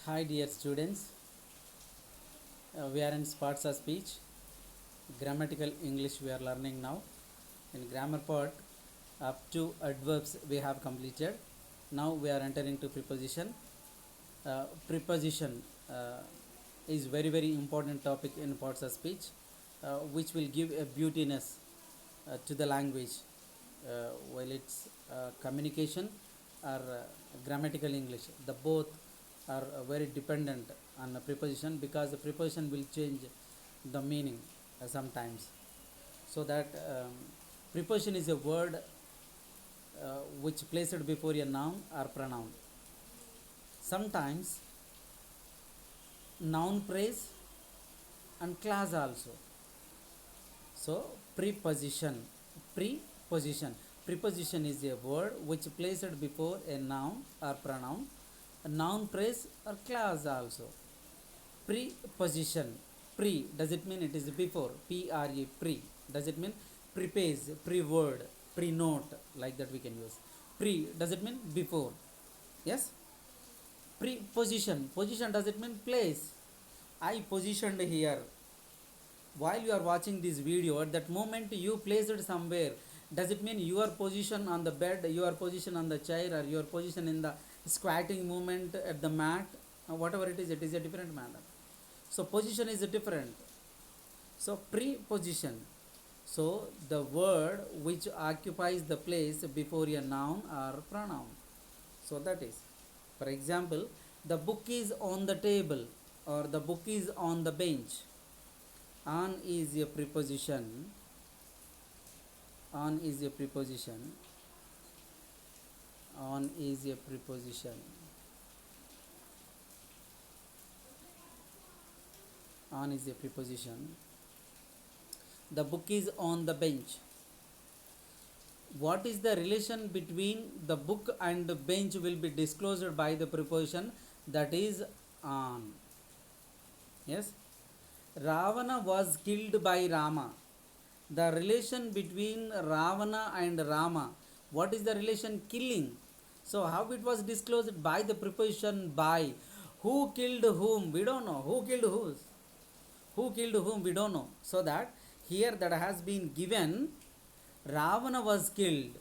Hi dear students, we are in parts of speech, grammatical English we are learning now. In grammar part, up to adverbs we have completed. Now we are entering to preposition. Preposition is very important topic in parts of speech, which will give a beautiness to the language, while it's communication or grammatical English. The both are very dependent on the preposition, because the preposition will change the meaning sometimes. So that preposition is a word which placed before a noun or pronoun. Sometimes noun phrase and clause also. So preposition. Preposition is a word which placed before a noun or pronoun, a noun phrase or clause also. Preposition. Pre, does it mean it is before? Pre. Pre. Does it mean preface, pre-word, pre-note, like that we can use. Pre, does it mean before? Yes. Preposition. Position, does it mean place? I positioned here. While you are watching this video, at that moment you placed it somewhere. Does it mean your position on the bed, your position on the chair, or your position in the squatting movement at the mat? Whatever it is a different manner. So position is different. So preposition. So the word which occupies the place before a noun or pronoun. So that is, for example, the book is on the table, or the book is on the bench. On is a preposition. On is a preposition. On is a preposition. On is a preposition. The book is on the bench. What is the relation between the book and the bench will be disclosed by the preposition, that is on. Yes. Ravana was killed by Rama. The relation between Ravana and Rama, what is the relation? Killing. So how it was disclosed? By the preposition by. Who killed whom? We don't know. Who killed whose? Who killed whom? We don't know. So that here that has been given, Ravana was killed.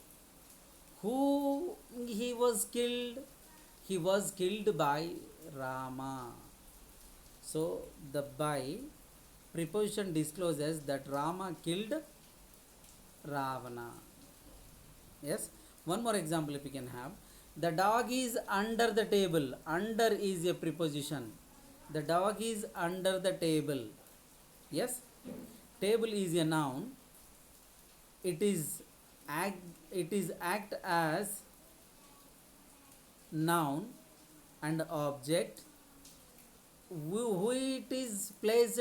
Who he was killed? He was killed by Rama. So the by preposition discloses that Rama killed Ravana. Yes. One more example if we can have. The dog is under the table. Under is a preposition. The dog is under the table. Yes. Table is a noun. It is act as noun and object. Who it is placed,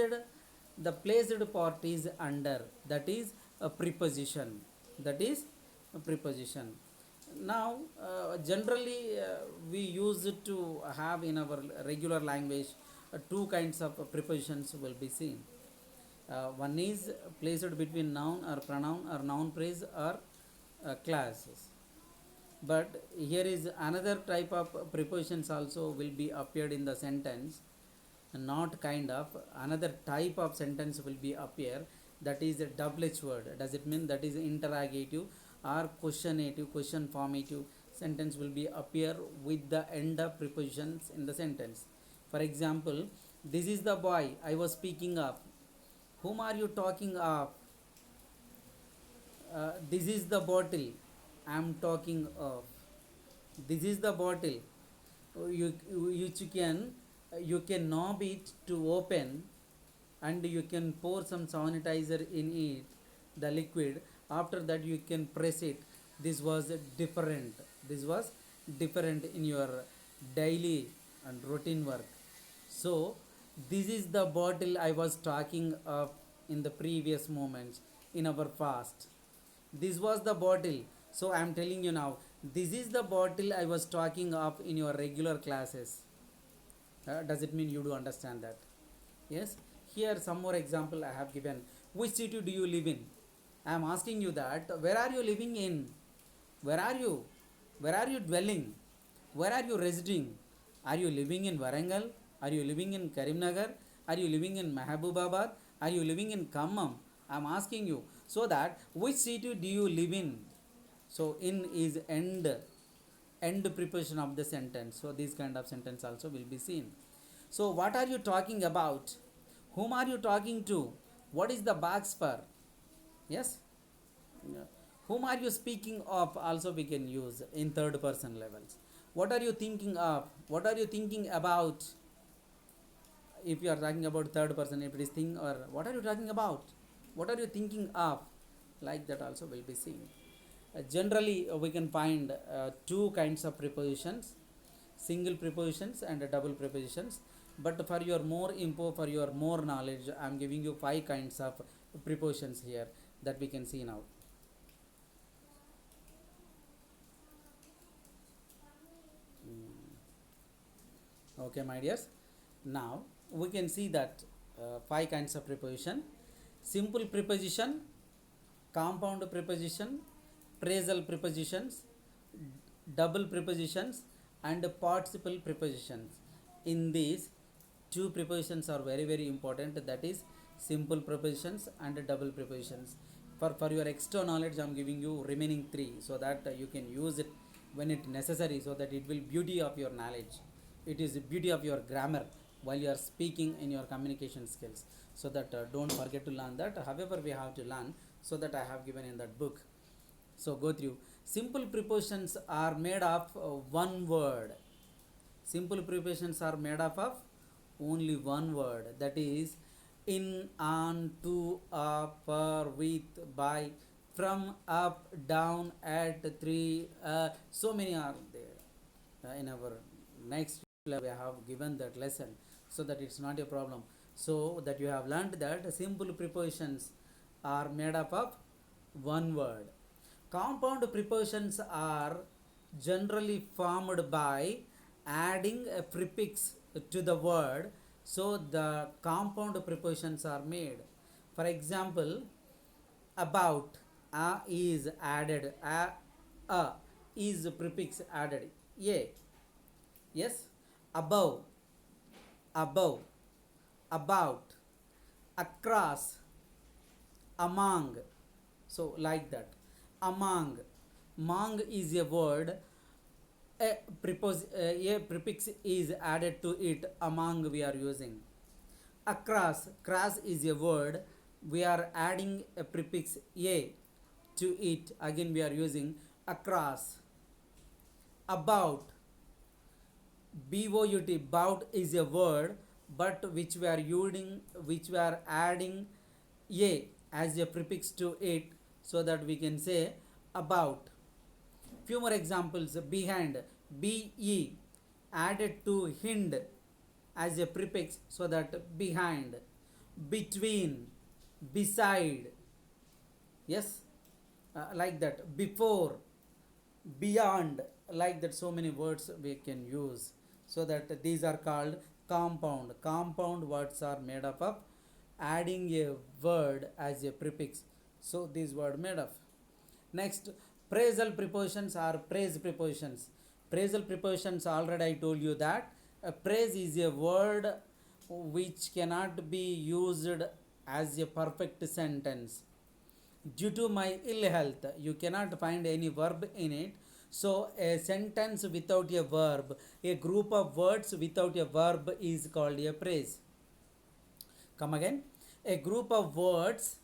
the placed part is under, that is a preposition. That is a preposition. Now generally we use it to have in our regular language two kinds of prepositions will be seen. One is placed between noun or pronoun or noun phrase or classes. But here is another type of prepositions also will be appeared in the sentence. Not kind of, another type of sentence will be appear, that is a double H word. Does it mean that is interrogative or questionative, question formative sentence will be appear with the end of prepositions in the sentence. For example, this is the boy I was speaking of. Whom are you talking of? This is the bottle I am talking of. This is the bottle. You can knob it to open, and you can pour some sanitizer in it, the liquid. After that you can press it. This was different. This was different in your daily and routine work. So this is the bottle I was talking of in the previous moments in our past. This was the bottle. So I am telling you now, this is the bottle I was talking of in your regular classes. Does it mean you do understand that? Yes. Here some more example I have given. Which city do you live in? I am asking you that. Where are you living in? Where are you? Where are you dwelling? Where are you residing? Are you living in Warangal? Are you living in Karimnagar? Are you living in Mahabubabad? Are you living in Khammam? I am asking you. So that which city do you live in? So in is end preposition of the sentence. So this kind of sentence also will be seen. So what are you talking about? Whom are you talking to? What is the box for? Yes. Yeah. Whom are you speaking of? Also we can use in third person levels. What are you thinking of? What are you thinking about? If you are talking about third person, if it is thing, or what are you talking about? What are you thinking of? Like that also will be seen. Generally we can find two kinds of prepositions, single prepositions and double prepositions. But for your more info, for your more knowledge, I am giving you five kinds of prepositions here that we can see now. Okay, my dears. Now we can see that five kinds of preposition: simple preposition, compound preposition, phrasal prepositions, double prepositions, and participle prepositions. In these, two prepositions are very very important. That is simple prepositions and double prepositions. For your extra knowledge, I am giving you remaining three so that you can use it when it necessary. So that it will beauty of your knowledge. It is the beauty of your grammar while you are speaking in your communication skills. So that don't forget to learn that. However, we have to learn, so that I have given in that book. So go through. Simple prepositions are made of one word. Simple prepositions are made up of only one word. That is in, on, to, per, with, by, from, up, down, at, three. So many are there. In our next level, we have given that lesson, so that it's not a problem. So that you have learned that simple prepositions are made up of one word. Compound prepositions are generally formed by adding a prefix to the word, so the compound prepositions are made. For example, about, is added, is prefix added, a. Yes, above, above, about, across, among. So like that, among. Among is a word, a prefix is added to it, among we are using. Across, cross is a word, we are adding a prefix a to it, again we are using across. About, bout is a word, but which we are using, which we are adding a as a prefix to it, so that we can say about. Few more examples: behind, be added to hind as a prefix, so that behind. Between, beside, yes, like that. Before, beyond, like that. So many words we can use, so that these are called compound. Compound words are made up of adding a word as a prefix, so this word made up. Next, phrasal prepositions are praise prepositions. Phrasal prepositions, already I told you that praise is a word which cannot be used as a perfect sentence. Due to my ill health, you cannot find any verb in it. So a sentence without a verb, a group of words without a verb is called a praise. Come again. A group of words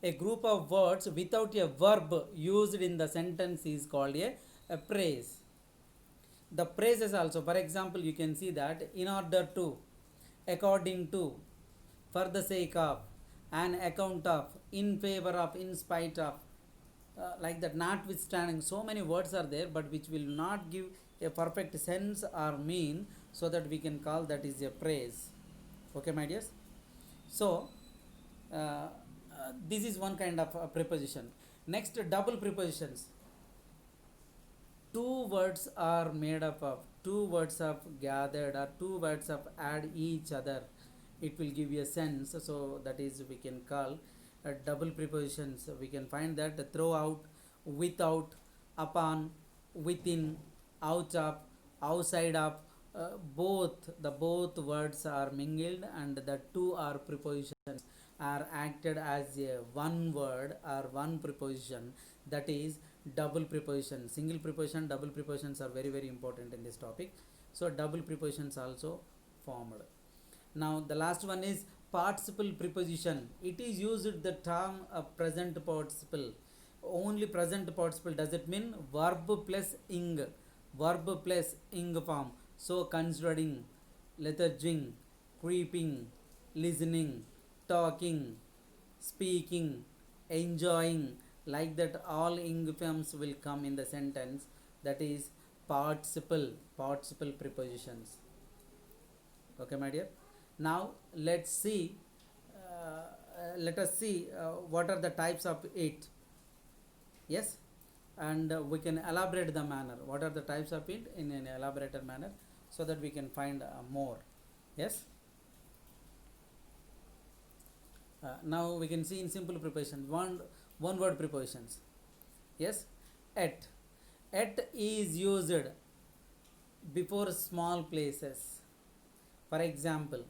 without a verb used in the sentence is called a praise. The praises also, for example, you can see that in order to, according to, for the sake of, an account of, in favor of, in spite of, like that. Notwithstanding, so many words are there, but which will not give a perfect sense or mean, so that we can call that is a praise. Okay, my dears. So this is one kind of preposition. Next, double prepositions. Two words are made up of, two words of gathered, or two words of add each other, it will give you a sense. So that is we can call double prepositions. We can find that throughout, without, upon, within, out of, outside of, both words are mingled and the two are prepositions are acted as a one word or one preposition, that is double preposition. Single preposition, double prepositions are very very important in this topic. So double prepositions also formed. Now the last one is participle preposition. It is used the term present participle. Only present participle. Does it mean verb plus ing? Verb plus ing form. So considering, lettering, creeping, listening, talking, speaking, enjoying, like that all ing forms will come in the sentence. That is participle prepositions. Okay, my dear. Now let us see what are the types of it. Yes, and we can elaborate the manner. What are the types of it in an elaborated manner, so that we can find more. Yes. Now we can see in simple prepositions, one word prepositions. Yes, at. At is used before small places. For example,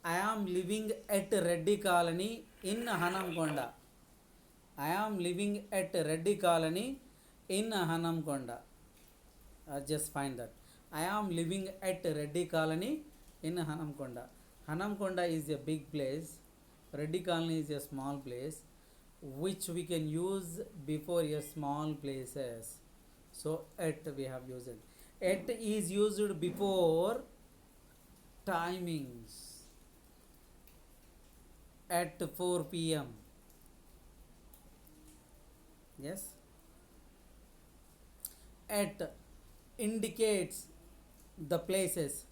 I am living at Reddy Colony in Hanamkonda. I am living at Reddy Colony in Hanamkonda. Just find that. I am living at Reddy Colony in Hanamkonda. Hanamkonda is a big place. Reddy Colony is a small place, which we can use before a small places. So at we have used it. At is used before timings. At 4 p.m. Yes. At indicates the places.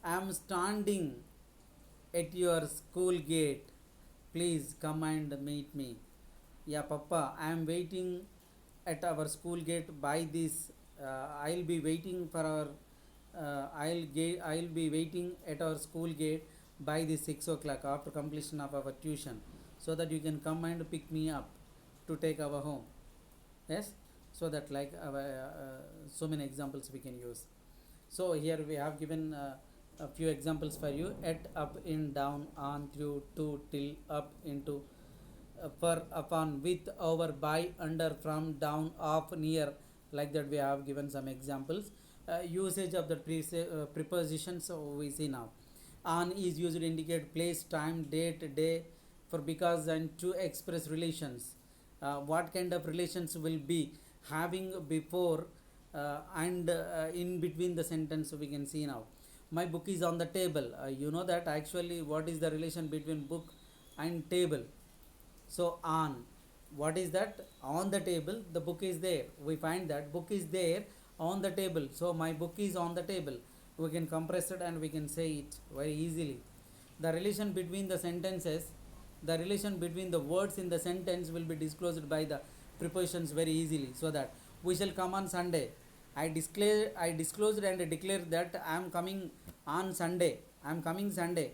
I am standing at your school gate. Please come and meet me. Yeah, Papa, I am waiting at our school gate by this. I'll be waiting for our. I'll be waiting at our school gate by the 6 o'clock after completion of our tuition, so that you can come and pick me up to take our home. Yes, so that like so many examples we can use. So here we have given a few examples for you. At, up, in, down, on, through, to, till, up, into, for, upon, with, over, by, under, from, down, off, near, like that we have given some examples. Usage of the prepositions, so we see now. On is used to indicate place, time, date, day, for, because, and to express relations. What kind of relations will be having before and in between the sentence, we can see now. My book is on the table. You know that actually what is the relation between book and table. So on, what is that? On the table, the book is there. We find that book is there on the table. So my book is on the table. We can compress it and we can say it very easily. The relation between the sentences, the relation between the words in the sentence will be disclosed by the prepositions very easily. So that we shall come on Sunday. I disclosed and declared that I am coming on Sunday. I am coming Sunday.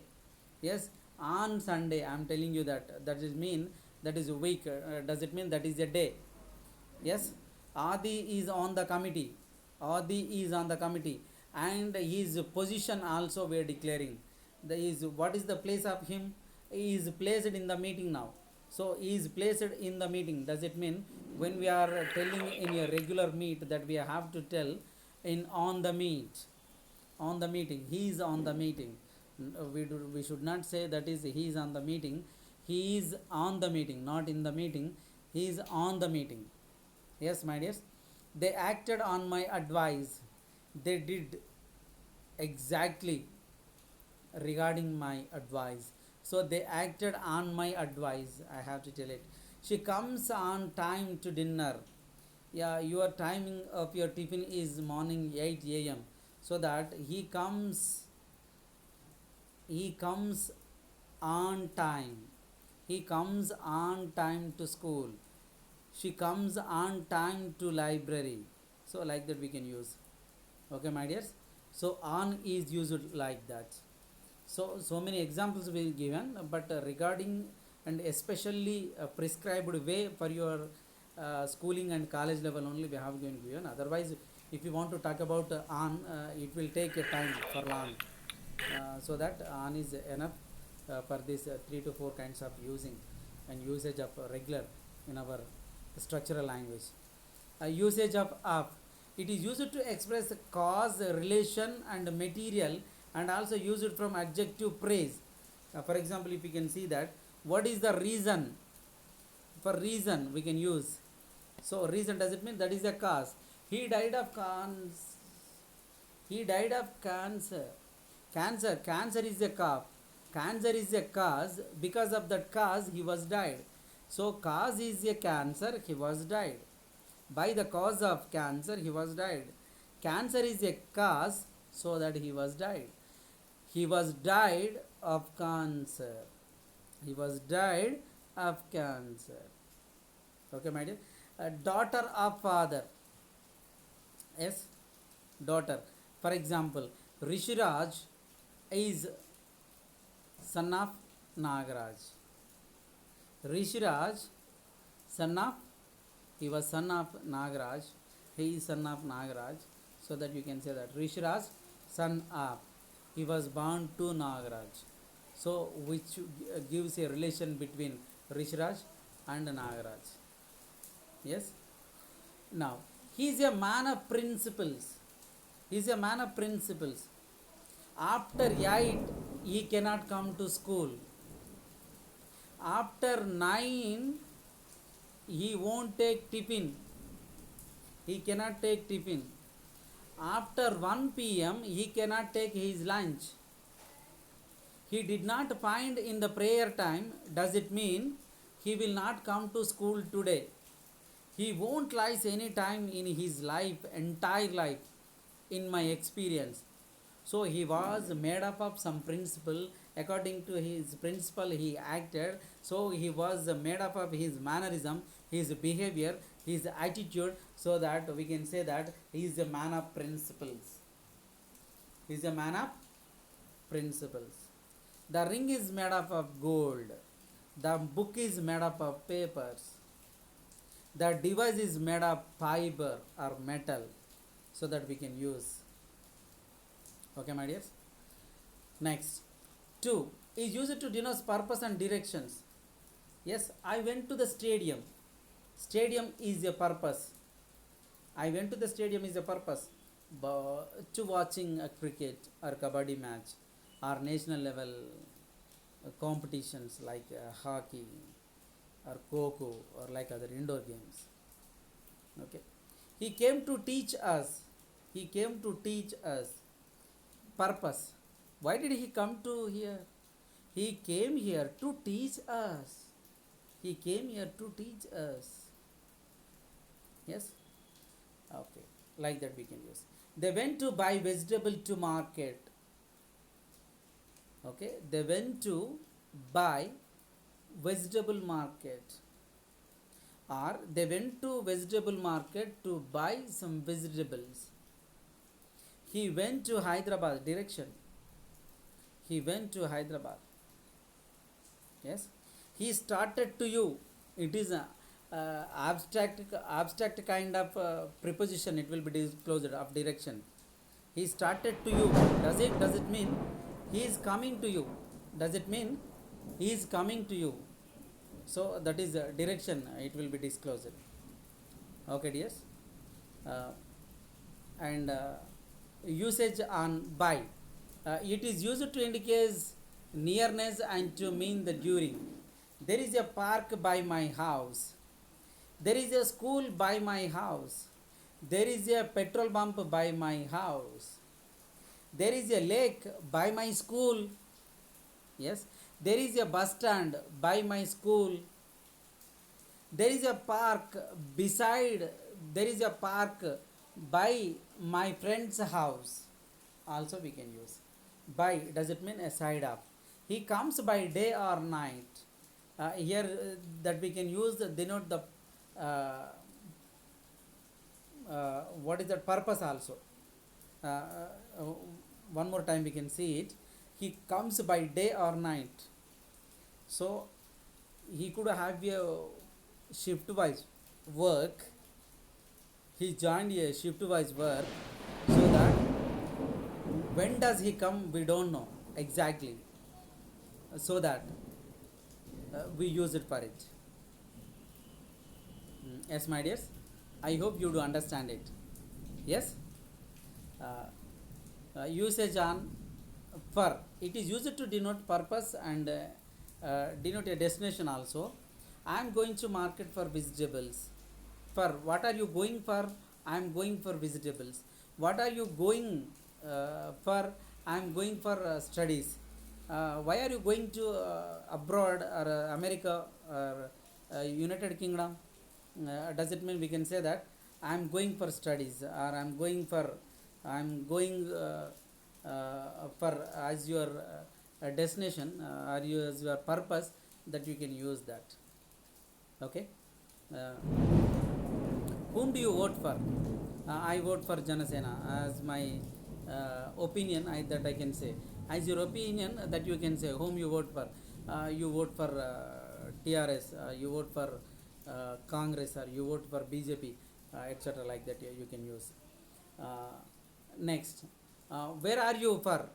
Yes, on Sunday. I am telling you that. That is mean that is a week. Does it mean that is a day? Yes. Adi is on the committee. Adi is on the committee, and his position also we are declaring. What is the place of him? He is placed in the meeting now. So he is placed in the meeting. Does it mean when we are telling in a regular meet that we have to tell in on the meeting, he is on the meeting. We should not say that is he is on the meeting. He is on the meeting, not in the meeting. He is on the meeting. Yes, my dears. They acted on my advice. They did exactly regarding my advice. So they acted on my advice. I have to tell it. She comes on time to dinner. Yeah, your timing of your tiffin is morning 8 a.m. So that he comes on time. He comes on time to school. She comes on time to library. So like that we can use. Okay, my dears. So on is used like that. So many examples will be given, but regarding and especially prescribed way for your schooling and college level only we have given. Otherwise, if you want to talk about on, it will take a time for long, so that on is enough for this 3 to 4 kinds of using and usage of regular in our structural language. Usage of, it is used to express cause, relation and material, and also used from adjective praise. For example, if you can see that, what is the reason? For reason we can use, so reason, does it mean that is the cause? He died of he died of cancer. Cancer is a cause. Cancer is a cause. Because of that cause, he was died. So cause is a cancer. He was died. By the cause of cancer, he was died. Cancer is a cause, so that he was died. He was died of cancer. He was died of cancer. Okay, my dear. Daughter of father. Yes, daughter. For example, Rishiraj is son of Nagaraj. Rishiraj, son of, he was son of Nagaraj. He is son of Nagaraj. So that you can say that Rishiraj, son of, he was born to Nagaraj. So which gives a relation between Rishiraj and Nagaraj. Yes. Now, he is a man of principles. He is a man of principles. After 8, he cannot come to school. After 9, he won't take tiffin. He cannot take tiffin. After 1 p.m., he cannot take his lunch. He did not find in the prayer time. Does it mean he will not come to school today? He won't lies any time in his life, entire life, in my experience. So he was made up of some principle. According to his principle, he acted. So he was made up of his mannerism, his behavior, his attitude, so that we can say that he is a man of principles. He is a man of principles. The ring is made up of gold. The book is made up of papers. The device is made of fiber or metal, so that we can use. Okay, my dears. Next, 2 is used to denote purpose and directions. Yes, I went to the stadium. Stadium is a purpose. I went to the stadium is a purpose. To watching a cricket or kabaddi match or national level competitions like hockey or kho or like other indoor games. Okay. He came to teach us. He came to teach us. Purpose. Why did he come to here? He came here to teach us. He came here to teach us. Yes? Okay. Like that we can use. They went to buy vegetable to market. Okay. They went to buy vegetable market. Or they went to vegetable market to buy some vegetables. He went to Hyderabad. Direction. He went to Hyderabad. Yes. He started to you. It is a abstract kind of preposition. It will be disclosed of direction. He started to you. Does it mean he is coming to you? Does it mean he is coming to you? So that is direction. It will be disclosed. Okay, dears. And usage on by. It is used to indicate nearness and to mean the during. There is a park by my house. There is a school by my house. There is a petrol pump by my house. There is a lake by my school. Yes. There is a bus stand by my school. There is a park beside. There is a park by my friend's house. Also we can use. By, does it mean a side of? He comes by day or night. Here that we can use denote the what is that purpose also. One more time we can see it. He comes by day or night. So he could have a shift wise work. He joined a shift wise work, so that when does he come we don't know exactly, so that we use it for it. Yes, my dears, I hope you do understand it. Yes. uh, Usage on for, it is used to denote purpose and denote a destination also. I am going to market for vegetables. For what are you going for? I am going for vegetables. What are you going for? I am going for studies. Why are you going to abroad or America or United Kingdom? Does it mean we can say that I am going for studies, or I am going for as your destination, or as your purpose, that you can use that. Okay. uh, whom do you vote for? I vote for Janasena as my opinion, that I can say. As your opinion, that you can say whom you vote for. You vote for TRS, you vote for Congress, or you vote for BJP, etc. Like that, you can use. Uh, Next, where are you for?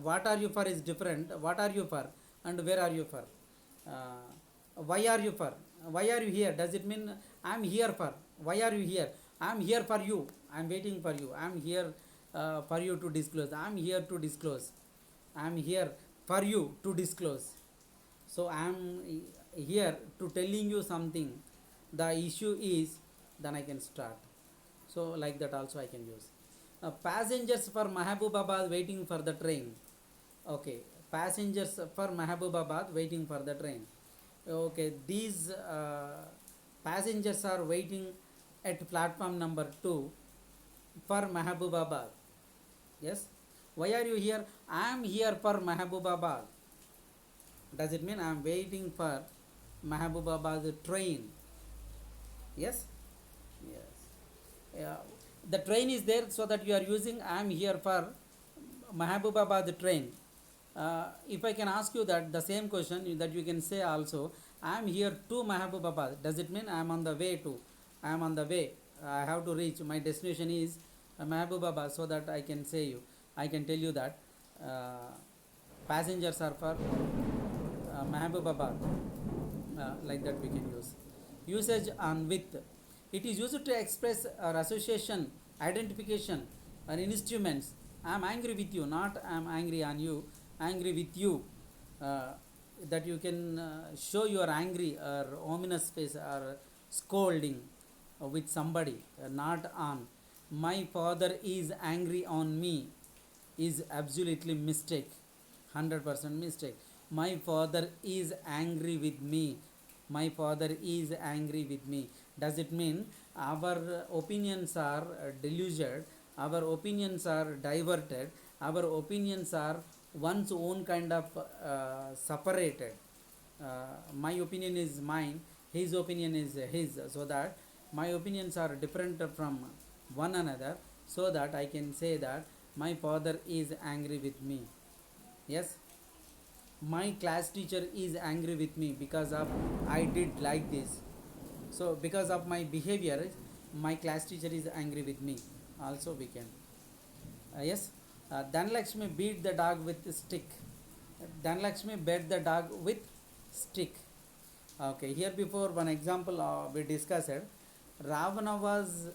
What are you for is different. What are you for and where are you for? Why are you for? Why are you here? Does it mean I am here for? Why are you here? I am here for you. I am waiting for you. I am here for you to disclose. I am here to disclose. I am here for you to disclose. So I am here to telling you something. The issue is, then I can start. So like that also I can use. Passengers for Mahabubabad waiting for the train. Okay, passengers for Mahabubabad waiting for the train. Okay, these passengers are waiting at platform number 2 for Mahabubabad. Yes. Why are you here? I am here for Mahabubabad. Does it mean I am waiting for Mahabubabad train? Yes. Yes. Yeah. The train is there, so that you are using I am here for Mahabubabad train. If I can ask you that the same question, that you can say also, I am here to Mahabubabad. Does it mean I am on the way to? I am on the way. I have to reach. My destination is Mahabubabad, so that I can say you. I can tell you that passengers are for Mahabubabad. Like that we can use. Usage on with. It is used to express or association, identification, or instruments. I am angry with you, not I am angry on you. Angry with you. Uh, that you can show your angry or ominous face or scolding with somebody, not on. My father is angry on me is absolutely mistake, 100% mistake. My father is angry with me. My father is angry with me. Does it mean our opinions are deluded, our opinions are diverted, our opinions are one's own kind of separated? My opinion is mine, his opinion is his, so that my opinions are different from one another, so that I can say that my father is angry with me. Yes. My class teacher is angry with me because of I did like this. So because of my behavior, my class teacher is angry with me. Also we can. Yes. Dhanlakshmi beat the dog with a stick. Dhanlakshmi beat the dog with stick. Okay. Here before one example we discussed. Ravana was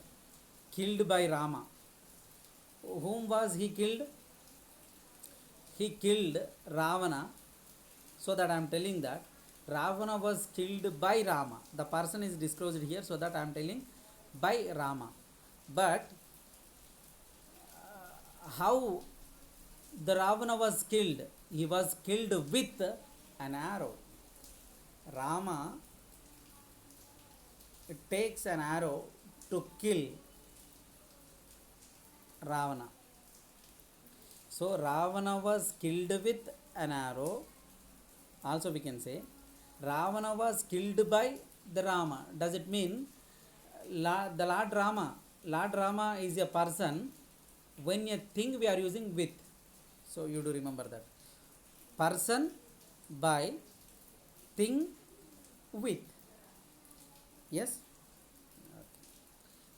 killed by Rama. Whom was he killed? He killed Ravana. So that I am telling that Ravana was killed by Rama. The person is disclosed here, so that I am telling by Rama. But how the Ravana was killed? He was killed with an arrow. Rama takes an arrow to kill Ravana. So Ravana was killed with an arrow. Also we can say Ravana was killed by the Rama. Does it mean the Lord Rama is a person? When a thing we are using with, so you do remember that. Person by thing with. Yes.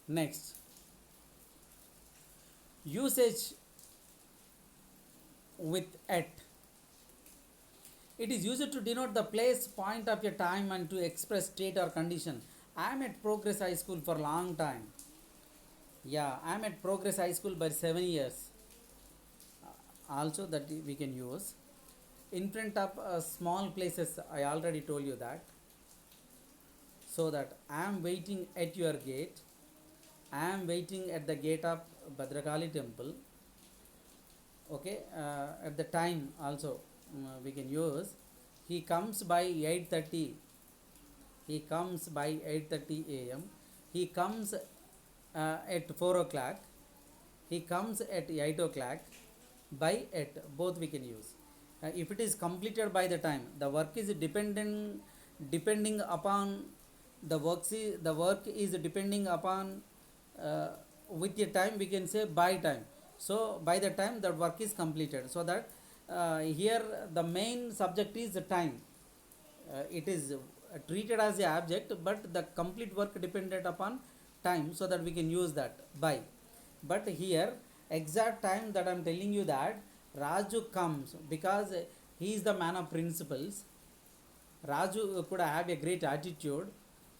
Next, usage with at. It is used to denote the place, point of a time and to express state or condition. I am at Progress High School for long time. Yeah, I am at Progress High School by 7 years. Also that we can use. In front of small places, I already told you that. So that I am waiting at your gate. I am waiting at the gate of Bhadrakali temple. Okay, at the time also we can use. He comes by 8:30. He comes by 8:30 a.m. He comes at 4 o'clock. He comes at 8 o'clock. By at, both we can use. If it is completed by the time, the work is depending upon the work is depending upon with the time, we can say by time. So by the time the work is completed, so that here the main subject is the time. It is treated as a object, but the complete work dependent upon time, so that we can use that by. But here exact time that I am telling you, that Raju comes because he is the man of principles. Raju could have a great attitude.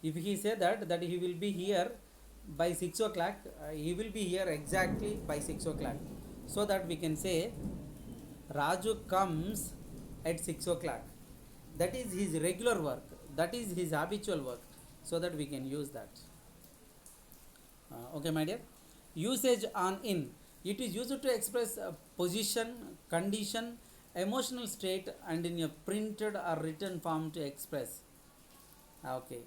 If he say that he will be here by 6 o'clock, he will be here exactly by 6 o'clock. So that we can say Raju comes at 6 o'clock. That is his regular work. That is his habitual work. So that we can use that. Okay, my dear. Usage on in. It is used to express position, condition, emotional state, and in a printed or written form to express. Okay.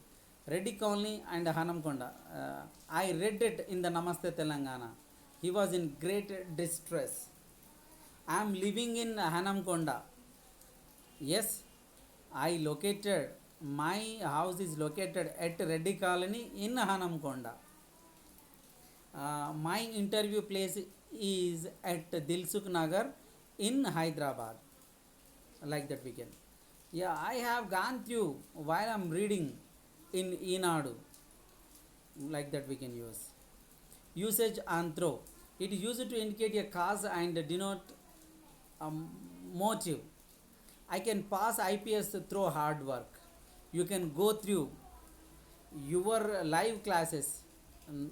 Reddy Colony and Hanamkonda. I read it in the Namaste Telangana. He was in great distress. I am living in Hanamkonda. Yes, my house is located at Reddy Colony in Hanamkonda. My interview place is at Dilsukh Nagar in Hyderabad. Like that we can. Yeah, I have gone through while I am reading in Enadu. Like that we can use. Usage and throw. It is used to indicate a cause and denote a motive. I can pass IPS through hard work. You can go through your live classes.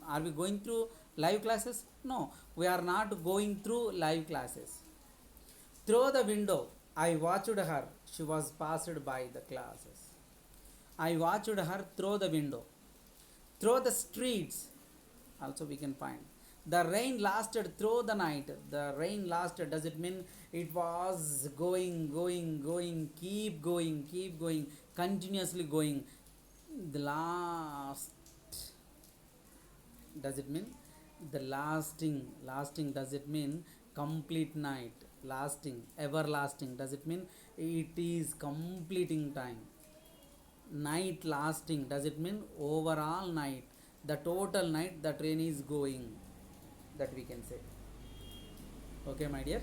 Are we going through live classes? No, we are not going through live classes. Through the window, I watched her. She was passed by the classes. I watched her through the window. Through the streets, also we can find. The rain lasted through the night. The rain lasted. Does it mean it was going, keep going, continuously going? The last. Does it mean the lasting? Does it mean complete night? Lasting, everlasting. Does it mean it is completing time? Night lasting. Does it mean overall night? The total night the train is going. That we can say. Okay, my dear.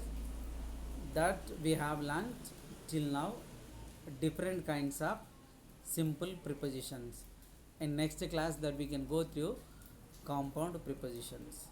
That we have learnt till now different kinds of simple prepositions. In next class that we can go through compound prepositions.